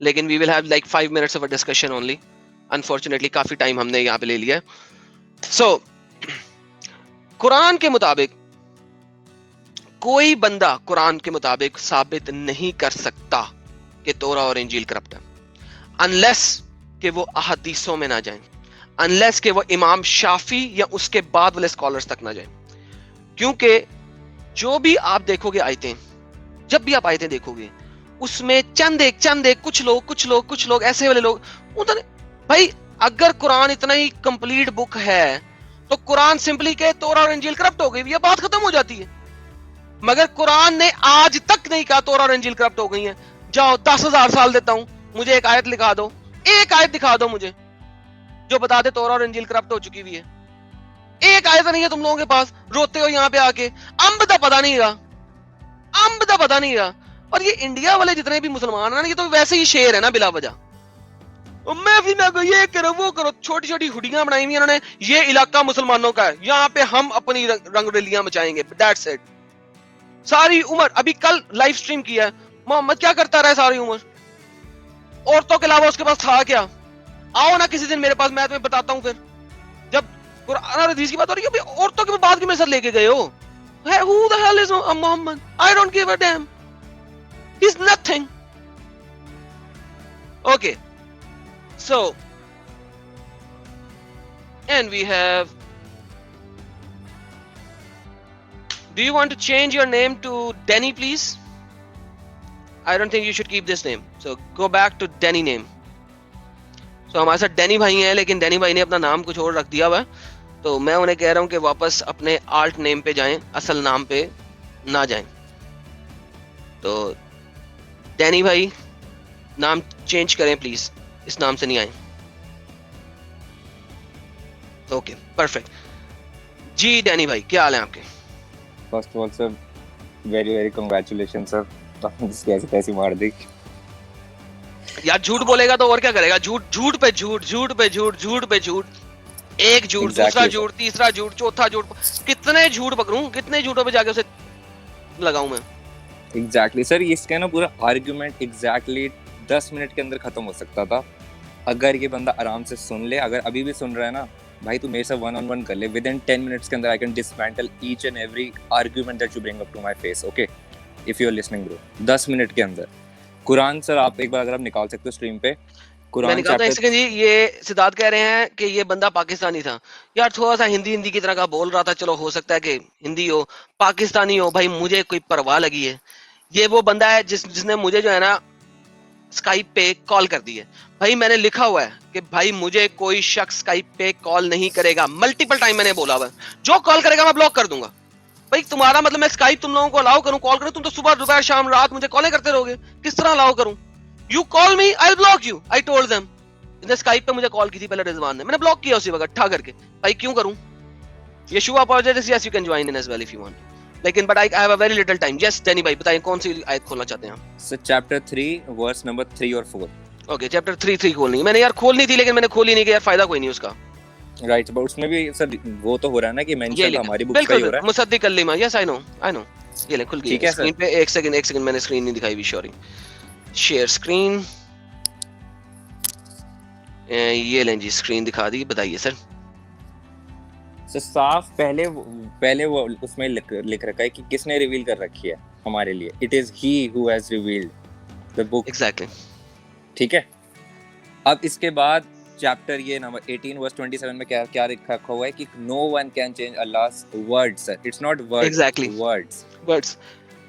लेकिन we will have like 5 minutes of a discussion only. Unfortunately काफी time हमने यहाँ पे ले लिया। सो कुरान के मुताबिक कोई बंदा कुरान के मुताबिक साबित नहीं कर सकता कि तौरा और इंजील करप्ट है, अनलेस कि वो अहदीसों में ना जाए, अनलेस कि वो इमाम शाफी या उसके बाद वाले स्कॉलर्स तक ना जाए। क्योंकि जो भी आप देखोगे आयतें, जब भी आप आयतें देखोगे, उसमें चंद एक कुछ लोग ऐसे वाले लोग उधर। भाई अगर कुरान इतना ही कंप्लीट बुक है तो कुरान सिंपली के तौरा और इंजील करप्ट हो गई, ये बात खत्म हो जाती है। मगर कुरान ने आज तक नहीं कहा तौरा और इंजील करप्ट हो गई है। जाओ 10,000 साल देता हूं, मुझे एक आयत लिखा दो, एक आयत दिखा दो मुझे जो बता दे तौरा और इंजील करप्ट हो चुकी हुई है। एक आयत नहीं है तुम लोगों के पास, रोते हो यहाँ पे आके। अंब दा पता नहीं रहा, अंब दा पता नहीं रहा। और ये इंडिया वाले जितने भी मुसलमान हैं ना, ये तो वैसे ही शेर है ना बिला वजह। मैं भी ना ये करो वो करो, छोटी छोटी हुडियां बनाई हुई इन्होंने, ये इलाका मुसलमानों का है, यहाँ पे हम अपनी रंगरेलियां मचाएंगे, दैट्स इट। सारी उम्र, अभी कल लाइव स्ट्रीम किया है, मोहम्मद क्या करता रहा सारी उम्र, औरतों के अलावा उसके पास था क्या? आओ ना किसी दिन मेरे पास, मैं तुम्हें बताता हूं। फिर जब कुरान और हदीस की बात हो रही है, औरतों के बाद क्यों मेरे साथ लेके गए हो? Who the hell is Muhammad? I don't give a damn. He's nothing. Okay. So, and we have, do you want to change your name to Denny, please? I don't think you should keep this name. So go back to Denny name. So हमारे साथ डेनी भाई हैं, लेकिन डेनी भाई ने अपना नाम कुछ और रख दिया हुआ है, तो मैं उन्हें कह रहा हूं कि वापस अपने आल्ट नेम पे जाएं, असल नाम पे ना जाएं। तो डेनी भाई नाम चेंज करें प्लीज, इस नाम से नहीं आए। ओके परफेक्ट जी। डेनी भाई क्या हाल है आपके? First of all sir, very very congratulation sir, आपने कैसी मार दी यार। झूठ बोलेगा तो और क्या करेगा? झूठ पे झूठ, एक झूठ, दूसरा झूठ, तीसरा झूठ, चौथा झूठ, कितने झूठ पकड़ूं, कितने झूठों पे जाके उसे लगाऊं मैं? एग्जैक्टली सर, इसका ना पूरा आर्गुमेंट एग्जैक्टली 10 मिनट के अंदर खत्म हो सकता था अगर ये बंदा आराम से सुन ले। अगर अभी भी सुन रहा है ना भाई, तू मेरे से 1-on-1 कर ले, विद इन 10 मिनट्स के अंदर I can dismantle each and every argument that you bring up to my face. Okay, if you are listening bro, 10 minute के अंदर कुरान सर आप एक बार अगर आप निकाल सकते हो स्ट्रीम पे कुरान चैप्टर। एक सेकंड जी, ये सिद्धार्थ कह रहे हैं कि ये बंदा पाकिस्तानी था। यार थोड़ा सा हिंदी की तरह का बोल रहा था, चलो हो सकता है कि हिंदी हो, पाकिस्तानी हो, भाई मुझे कोई परवाह लगी है। ये वो बंदा है जिसने मुझे जो है ना स्काइप पे कॉल कर दी है। भाई मैंने लिखा हुआ है कि भाई मुझे कोई शख्स स्काइप पे कॉल नहीं करेगा, मल्टीपल टाइम मैंने बोला हुआ है। जो कॉल करेगा मैं ब्लॉक कर दूंगा। भाई तुम्हारा मतलब मैं स्काइप तुम लोगों को अलाउ करूं, कॉल करूं? तुम तो सुबह दोपहर शाम रात मुझे कॉलें करते रहोगे, किस तरह अलाउ करूं? You call me, I'll block you. I told them. इन्हें स्काइप पे मुझे कॉल की थी पहले रिजवान ने, मैंने ब्लॉक किया उसी वक्त ठा करके। भाई क्यों करूं? Yeshua apologizes, yes you can join in as well if you want. लेकिन but I have a very little time. Yes Danny भाई बताइए कौन सी आयत खोलना चाहते हैं आप? सर चैप्टर 3 वर्स नंबर 3 और 4। ओके चैप्टर 3 खोलनी है मैंने यार, खोलनी थी लेकिन मैंने खोली नहीं कि यार फायदा कोई नहीं उसका। राइट, बट उसमें भी सर वो तो हो रहा है ना कि मेंशन हमारी बुक का ही हो रहा है। मुसद्दिक कल्लिमा, यस आई नो। ये ले खुल गई स्क्रीन पे। एक सेकंड मैंने स्क्रीन नहीं दिखाई हुई, सॉरी। शेयर स्क्रीन, ये लें जी स्क्रीन दिखा दी। बताइए सर। साफ पहले वो उसमें लिख रखा है कि किसने रिवील कर रखी है हमारे लिए। It is he who has revealed the book. Exactly, ठीक है। अब इसके बाद चैप्टर ये नंबर 18 वर्स 27 में क्या लिखा हुआ है कि no one can change Allah's words sir, it's not words, exactly words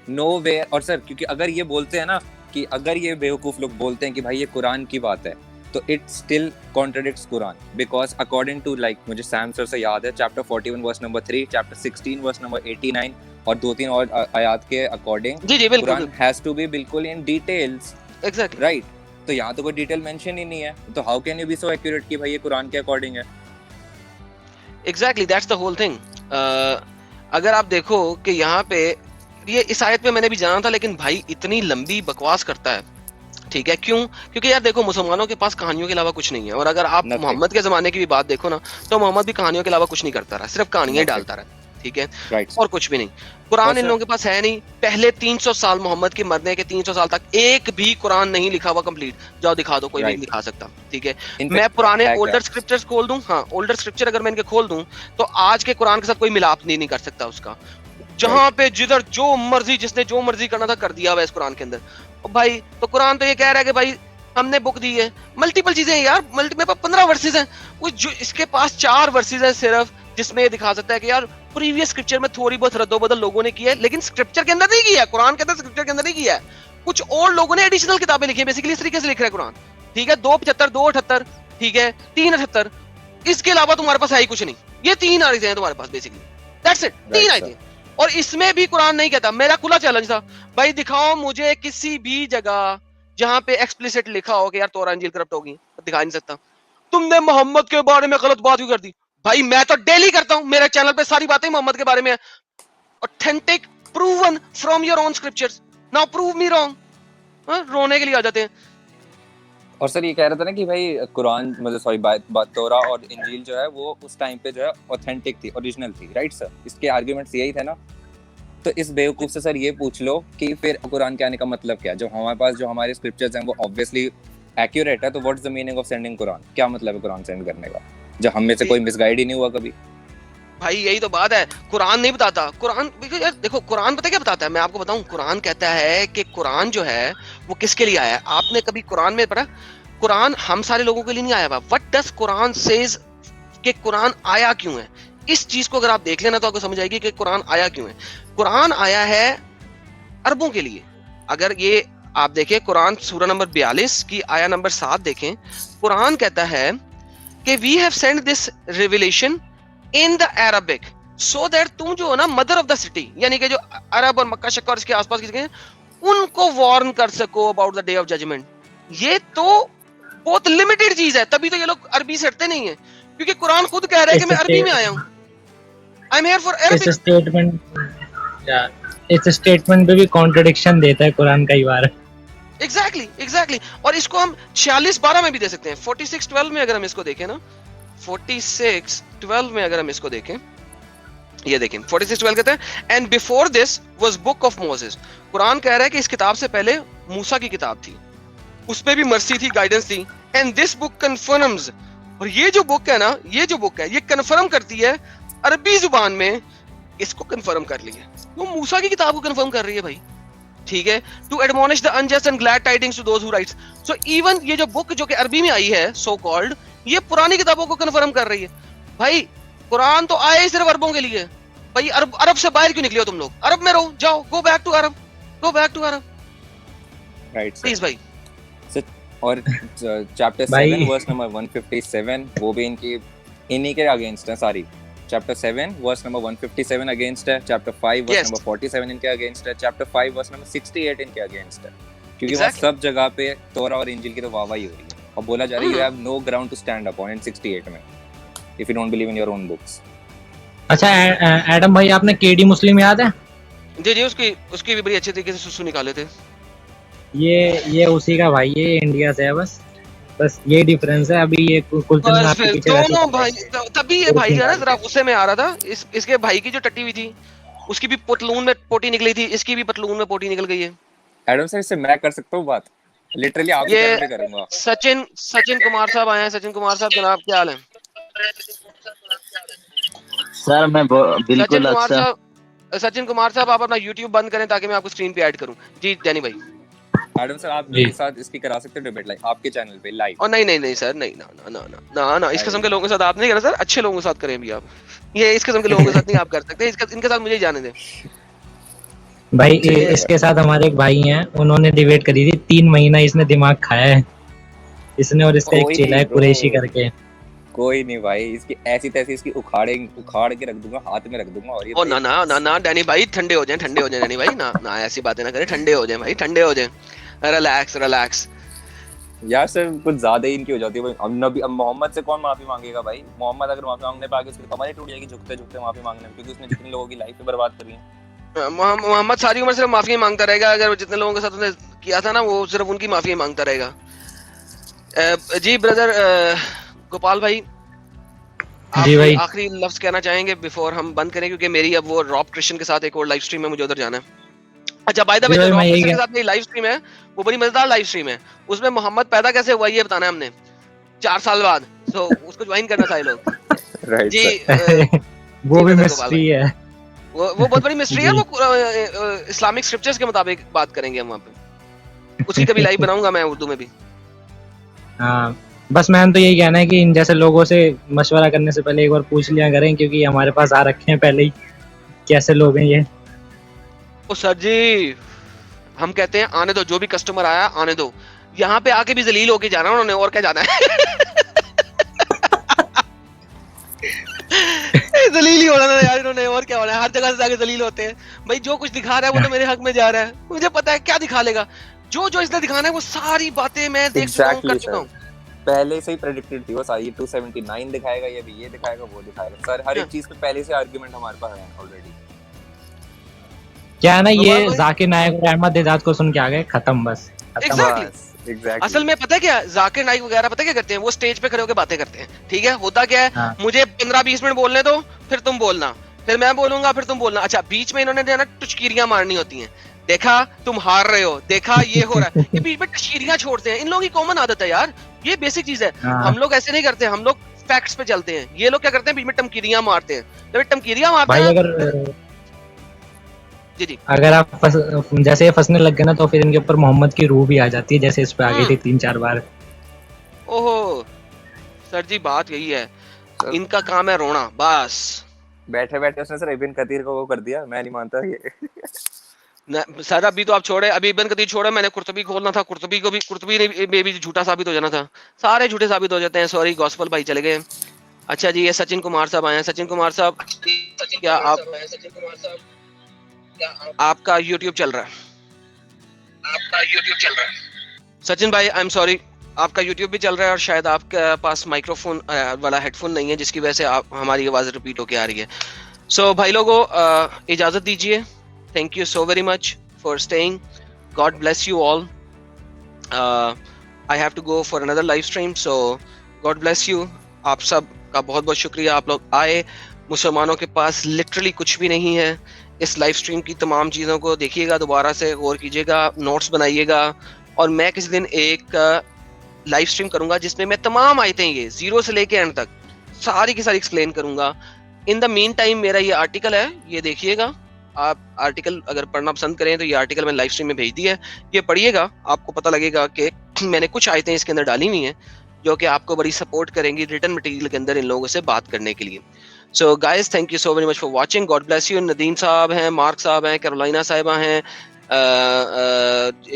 no way. और सर क्योंकि अगर ये बोलते हैं ना कि अगर ये बेवकूफ लोग बोलते हैं कि भाई ये कुरान की बात है, तो it still contradicts Quran, because according to like मुझे सैम सर से याद है chapter 41 verse number 3, chapter 16 verse number 89 और 2-3 और आयत के according Quran has to be बिल्कुल इन डिटेल्स। एग्जैक्टली राइट, तो यहाँ तो कोई डिटेल मेंशन ही नहीं है, तो how can you be so accurate कि भाई ये कुरान के अकॉर्डिंग है? Exactly that's the whole thing. अगर आप देखो कि यहाँ पे ये इस आयत पे मैंने भी जाना था, लेकिन भाई इतनी लंबी बकवास करता है। ठीक है, क्यों? क्योंकि यार देखो मुसलमानों के पास कहानियों के अलावा कुछ नहीं है। और अगर आप मोहम्मद के जमाने की भी बात देखो ना, तो मोहम्मद भी कहानियों के अलावा कुछ नहीं करता रहा, सिर्फ कहानियां डालता रहा। ठीक है, राइट और कुछ भी नहीं। कुरान और इन सर लोगों के पास है नहीं। पहले 300 साल मोहम्मद के मरने के 300 साल तक एक भी कुरान नहीं लिखा हुआ कंप्लीट। जाओ दिखा दो, कोई भी नहीं राइट दिखा सकता, ठीक है। मैं इनफैक्ट पुराने है क्या ओल्डर स्क्रिप्चर्स खोल दूं, हाँ ओल्डर स्क्रिप्चर अगर मैं इनके खोल दूं तो आज के कुरान के साथ कोई मिलाप नहीं कर सकता उसका। जहां राइट पे जिधर जो मर्जी, जिसने जो मर्जी करना था कर दिया हुआ है इस कुरान के अंदर। और भाई तो कुरान तो ये कह रहा है कि भाई हमने बुक दी है, मल्टीपल चीजें हैं यार, मेरे पास 15 वर्सेस हैं, वो जो इसके पास 4 वर्सेस हैं सिर्फ, जिसमें ये दिखा सकता है कि यार प्रीवियस स्क्रिप्चर में थोड़ी बहुत रद्दोबदल लोगों ने की है, लेकिन स्क्रिप्चर के अंदर नहीं किया है, कुरान के अंदर स्क्रिप्चर के अंदर नहीं किया है। कुछ और लोगों ने एडिशनल किताबें लिखी है, बेसिकली इस तरीके से लिख रहा है कुरान, ठीक है। 275, 278, ठीक है, 378, इसके अलावा तुम्हारे पास है ही कुछ नहीं। ये 3 आयतें हैं तुम्हारे पास बेसिकली, दैट्स इट, 3 राइट आयतें। सर और इसमें भी कुरान नहीं कहता। मेरा खुला चैलेंज था, भाई दिखाओ मुझे किसी भी जगह जहां पे एक्सप्लिसिट लिखा हो कि यार तौरात इंजील करप्ट होगी, दिखा नहीं सकता। तुमने मोहम्मद के बारे में गलत बात क्यों कर दी? भाई मैं तो डेली करता हूं, मेरे चैनल पे सारी बातें मोहम्मद के बारे में है, authentic, proven from your own scriptures, now prove me wrong. रोने के लिए आ जाते हैं। और सर ये कह रहा था ना कि भाई कुरान मतलब सॉरी बात तौरा और इंजील जो है वो उस टाइम पे जो है ऑथेंटिक थी, ओरिजिनल थी, राइट सर? इसके आर्गुमेंट्स यही थे ना। तो इस बेवकूफ से सर ये पूछ लो कि फिर कुरान के आने का मतलब क्या? जो हमारे पास जो हमारे स्क्रिप्चर्स हैं वो ऑब्वियसली एक्यूरेट है, तो what is the meaning of sending Quran? क्या मतलब है कुरान सेंड करने का, जब हम में से कोई मिसगाइड ही नहीं हुआ कभी? भाई यही तो बात है, कुरान नहीं बताता। कुरान यार देखो, कुरान पता क्या बताता है, मैं आपको बताऊं। कुरान कहता है कि कुरान जो है वो किसके लिए आया है। आपने कभी कुरान में पढ़ा? कुरान हम सारे लोगों के लिए नहीं आया हुआ। व्हाट डज कुरान सेज कि कुरान आया क्यों है? इस चीज को अगर आप देख लेना तो आपको समझ आएगी कि कुरान आया क्यों है। कुरान आया है अरबों के लिए। अगर ये आप देखें कुरान सूरा नंबर 42 की आया नंबर 7 देखें, कुरान कहता है कि we have sent this revelation in the Arabic so that तुम जो है ना मदर ऑफ द सिटी, यानी कि जो अरब और मक्का शक्का और इसके आसपास की जगह हैं, उनको वार्न कर सको about the day of judgement. ये तो बहुत लिमिटेड चीज है, तभी तो ये लोग अरबी से हटते नहीं है, क्योंकि कुरान खुद कह रहा है कि मैं अरबी में आया हूँ, आई एम हियर फॉर इस अरबिक। स्टेटमेंट पे भी कॉन्ट्रडिक्शन देता है कुरान कई बार। एग्जैक्टली। और इसको हम 46:12 में भी दे सकते हैं। 46:12 में अगर हम इसको देखें ना, 46:12 में अगर हम इसको देखें, ये देखें 46:12 कहते हैं and before this was book of Moses. Quran कह रहा है कि इस किताब से पहले मूसा की किताब थी, उसमें भी मर्सी थी, गाइडेंस थी। एंड दिस बुक कन्फर्म्स, और ये जो बुक है ना, ये जो बुक है ये कन्फर्म करती है अरबी जुबान में, इसको कन्फर्म कर लिया, वो मूसा की किताब को कन्फर्म कर रही है भाई, ठीक है। To admonish the unjust and glad tidings to those who rights. So even ये जो बुक जो कि अरबी में आई है सो कॉल्ड, ये पुरानी किताबों को कन्फर्म कर रही है। भाई कुरान तो आया ही सिर्फ अरबों के लिए। भाई अरब से बाहर क्यों निकले हो तुम लोग? अरब में रहो, जाओ, go back to Arab, go back to Arab, right please भाई। और चैप्टर 7 वर्स नंबर 157 वो भी इन्हीं के अगेंस्ट है सारी। चैप्टर 7 वर्स नंबर 157 अगेंस्ट है, चैप्टर 5 वर्स नंबर 47 इनके अगेंस्ट है, चैप्टर 5 वर्स नंबर 68 इनके अगेंस्ट है, क्योंकि वहाँ सब जगह पे तौरा और इंजील की तो वाहवाही हो रही है और बोला जा रहा है you have no ground to stand upon in 68 में if you don't believe in your own books. अच्छा एडम भाई, आपने केडी मुस्लिम याद है? जी उसकी भी बड़ी अच्छे तरीके से सुसु निकाले थे। ये उसी का भाई, ये इंडिया से है, बस ये डिफरेंस है। अभी ये कुलचंद आपके पीछे दोनों भाई, तभी ये भाई जो है ना जरा गुस्से में आ रहा था। इसके भाई की जो टट्टी हुई थी उसकी भी पतलून में पोटी निकली थी, इसकी भी पतलून में पोटी निकल गई है। एडम सर इससे मैं कर सकता हूँ बात, लिटरली आप ये पे करूंगा। सचिन कुमार साहब आए हैं। सचिन कुमार साहब जनाब क्या हाल है? सर मैं बिल्कुल अच्छा। सचिन कुमार साहब आप अपना YouTube बंद करें ताकि मैं आपको स्क्रीन पे ऐड करूं। जी डैनी भाई। एडम सर आप मेरे साथ इसकी करा सकते हो डिबेट लाइव आपके चैनल पे लाइव। और नहीं सर, नहीं ना इस किस्म के लोगों के साथ आप नहीं करना सर, अच्छे लोगों के साथ करें भी आप। ये इस किस्म के लोगों के साथ नहीं आप कर सकते, इनके साथ मुझे ही जाने दें भाई। इसके साथ हमारे एक भाई हैं, उन्होंने डिबेट करी थी, 3 महीना इसने दिमाग खाया है इसने, और इसका एक चेला है कुरैशी करके। कोई नहीं भाई, इसकी ऐसी तैसी इसकी उखाड़ के रख दूंगा, हाथ में रख दूंगा। और ये ओ ना डैनी भाई, ठंडे हो जाएं डैनी भाई, ना ऐसी बातें ना करें, ठंडे हो जाएं भाई, ठंडे हो जाएं, रिलैक्स। यार सर कुछ ज्यादा ही इनकी हो जाती है। अब मोहम्मद से कौन माफी मांगेगा भाई? मोहम्मद अगर माफी मांगने पे आगे उसकी कमर ही टूट जाएगी झुकते माफी मांगने में, क्योंकि उसने जितने लोगों की लाइफ बर्बाद करी है। मोहम्मद सारी उम्र सिर्फ माफी मांगता रहेगा। अगर जितने लोगों के साथ उसने किया था ना, वो सिर्फ उनकी माफी मांगता रहेगा। जी ब्रदर गोपाल भाई, आप जी भाई। आखिरी लफ्ज कहना चाहेंगे बिफोर हम बंद करें, क्योंकि मेरी अब वो रॉब क्रिश्चियन के साथ एक और लाइव स्ट्रीम है, मुझे उधर जाना है। अच्छा बाय द वे, जी जो भाई, रॉब मैं यही क्रिश्चियन के साथ मेरी लाइव स्ट्रीम है वो बड़ी मजेदार लाइव स्ट्रीम है। उसमें मोहम्मद पैदा कैसे हुआ ये बताना है हमने 4 साल बाद। सो उसको ज्वाइन करना सारे लोग। राइट जी सर। वो जी भी ब्रदर गोपाल मिस्ट्री भाई, है। वो बहुत बड़ी मिस्ट्री है। जी। वो इस्लामिक स्क्रिप्चर्स के मुताबिक बात करेंगे हम वहाँ पे। उसकी कभी लाइव बनाऊंगा मैं उर्दू में भी। हाँ, बस मैंने तो यही कहना है कि इन जैसे लोगों से मशवरा करने से पहले एक बार पूछ लिया करें, क्योंकि हमारे पास आ रखे हैं पहले ही कैसे लोग हैं ये। ओ सर जी, हम कहते हैं आने दो, जो भी कस्टमर आया आने दो। यहाँ पे आके भी जलील होके जाना उन्होंने, और क्या जाना है। जलील ही होना ना यार इन्होंने, और क्या होना है। हर जगह से जाके जलील होते हैं भाई। जो कुछ दिखा रहा है वो तो मेरे हक में जा रहा है, मुझे पता है क्या दिखा लेगा। जो जो इसने दिखाना है वो सारी बातें मैं देख चुका हूँ, कर चुका हूँ। पहले से ही प्रेडिक्टेड थी वो सारी। 279 दिखाएगा, ये भी ये दिखाएगा, वो दिखाएगा सर। हर एक चीज पे पहले से आर्गुमेंट हमारे पास है ऑलरेडी। क्या है ना, तो ये जाकिर नायक और अहमद एजाज को सुन के आ गए, खत्म बस खत्म। Exactly. असल में पता है क्या, जाकिर नाइक वगैरह पता है क्या करते हैं, वो स्टेज पे खड़े होकर बातें करते हैं। ठीक है, होता क्या है, हाँ। मुझे 15-20 मिनट बोलने दो, फिर तुम बोलना, फिर मैं बोलूंगा, फिर तुम बोलना। अच्छा, बीच में इन्होंने जो है ना टुचकीरियां मारनी होती हैं। देखा तुम हार रहे हो, देखा ये हो रहा है, ये बीच में टुचकीरियां छोड़ते हैं। इन लोगों की कॉमन आदत है यार, ये बेसिक चीज है। हाँ। हम लोग ऐसे नहीं करते, हम लोग फैक्ट्स पे चलते हैं। ये लोग क्या करते हैं, बीच में टमकीरियां मारते हैं। जब टमकीरियां मारते भाई हैं, अगर जी अगर आप जैसे ये फंसने लग गए ना, तो फिर इनके ऊपर मोहम्मद की रूह भी आ जाती है, जैसे इस पे आ गई थी 3-4 बार। ओहो सर जी, बात यही है, इनका काम है रोना बस। बैठे बैठे उसने सर इब्न कतीर को वो कर दिया, मैं नहीं मानता ये। सर अभी तो आप छोड़े, अभी इब्न कतीर छोड़े, मैंने कुर्तुबी खोलना था। कुर्तुबी को भी, कुर्तुबी ने भी झूठा साबित हो जाना था। सारे झूठे साबित हो जाते हैं। सॉरी, गॉस्पल भाई चले गए। अच्छा जी, ये सचिन कुमार साहब आए हैं। सचिन कुमार साहब, क्या आप, आपका यूट्यूब चल रहा है? आपका यूट्यूब चल रहा है सचिन भाई, आई एम सॉरी, आपका यूट्यूब भी चल रहा है और शायद आपके पास माइक्रोफोन वाला हेडफोन नहीं है, जिसकी वजह से आप हमारी आवाज रिपीट होके आ रही है। सो भाई लोगों, इजाजत दीजिए। Thank you so very much for staying. God bless you all. I have to go for another live stream, so God bless you. आप सब का बहुत बहुत शुक्रिया, आप लोग आए। मुसलमानों के पास लिटरली कुछ भी नहीं है। इस लाइव स्ट्रीम की तमाम चीज़ों को देखिएगा, दोबारा से गौर कीजिएगा, नोट्स बनाइएगा। और मैं किसी दिन एक लाइव स्ट्रीम करूंगा जिसमें मैं तमाम आयतें, ये जीरो से लेके एंड तक सारी की सारी एक्सप्लेन करूंगा। इन द मीन टाइम मेरा ये आर्टिकल है, ये देखिएगा। आप आर्टिकल अगर पढ़ना पसंद करें तो ये आर्टिकल मैंने लाइव स्ट्रीम में भेज दिया है, ये पढ़िएगा। आपको पता लगेगा कि मैंने कुछ आयतें इसके अंदर डाली हुई हैं जो कि आपको बड़ी सपोर्ट करेंगी रिटर्न मटेरियल के अंदर इन लोगों से बात करने के लिए। So guys, thank you so very much for watching. God bless you. Nadeem साहब हैं, मार्क साहब हैं, कैरोलिना साहिबा हैं,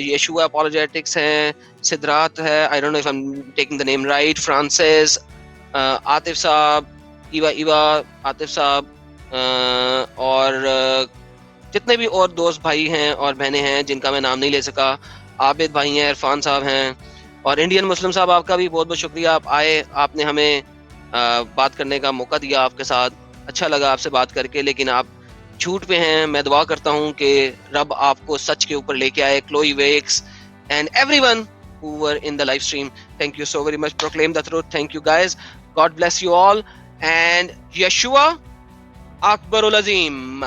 यशुआ अपॉलोजेटिक्स हैं, सिद्धार्थ है, I don't know if I am taking the name right, Francis, Atif साहब, इवा आतिफ साहब, और जितने भी और दोस्त भाई हैं और बहनें हैं जिनका मैं नाम नहीं ले सका, आबिद भाई हैं, इरफान साहब हैं, और इंडियन मुस्लिम साहब, आपका भी बहुत बहुत शुक्रिया। आप आए, आपने हमें बात करने का मौका दिया, आपके साथ अच्छा लगा आपसे बात करके। लेकिन आप झूठ पे हैं। मैं दुआ करता हूं कि रब आपको सच के ऊपर लेके आए। Chloe Vex and everyone who were in the live stream, thank you so very much. Proclaim the truth. Thank you guys. God bless you all, and Yeshua Akbarul Azim.